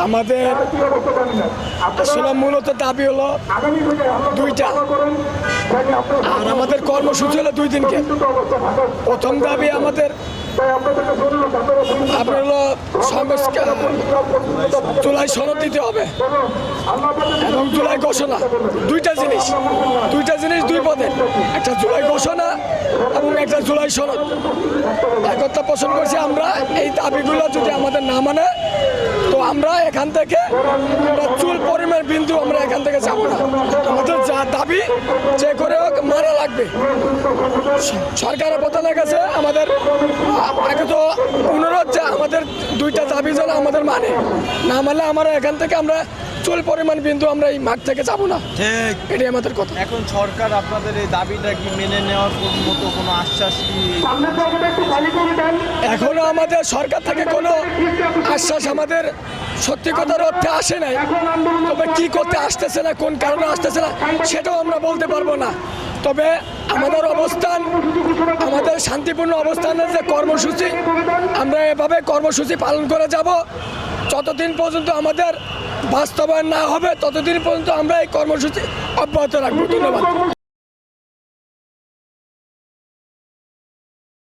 আমাদের আসলে মূলত দাবি হলো দুইটা, আর আমাদের কর্মসূচি হলো 2 দিনকে। প্রথম দাবি আমাদের আপনার হলো জুলাই সনদ দিতে হবে এবং জুলাই ঘোষণা। দুইটা জিনিস 2 পদে, একটা জুলাই ঘোষণা এবং একটা জুলাই সনদ। একতা পোষণ করছি আমরা। এই দাবিগুলো যদি আমাদের না মানে তো আমরা এখান থেকে চুল পরিমাণ বিন্দু আমরা এখান থেকে যাব না। আমাদের যা দাবি যে করে হোক মারা লাগবে। সরকারের প্রধানের কাছে আমাদের আগে তো অনুরোধ যে আমাদের 2টা দাবি যেন আমাদের মানে না মানলে আমরা এখান থেকে আমরা চুল পরিমাণ বিন্দু আমরা এই মাঠ থেকে যাব না। ঠিক, এটাই আমাদের কথা। এখন সরকার আপনাদের এই দাবিটা কি মেনে নেওয়ার মতো কোনো আশ্বাস কি? এখনো আমাদের সরকার থেকে কোনো আশ্বাস আমাদের সত্যি কথার অর্থে আসে নাই। তবে কি করতে আসতেছে না, কোন কারণে আসতেছে না সেটাও আমরা বলতে পারবো না। তবে আমাদের অবস্থান, আমাদের শান্তিপূর্ণ অবস্থানের যে কর্মসূচি, আমরা এভাবে কর্মসূচি পালন করে যাব যতদিন পর্যন্ত আমাদের বাস্তবায়ন না হবে, ততদিন পর্যন্ত আমরা এই কর্মসূচি অব্যাহত রাখবো। ধন্যবাদ।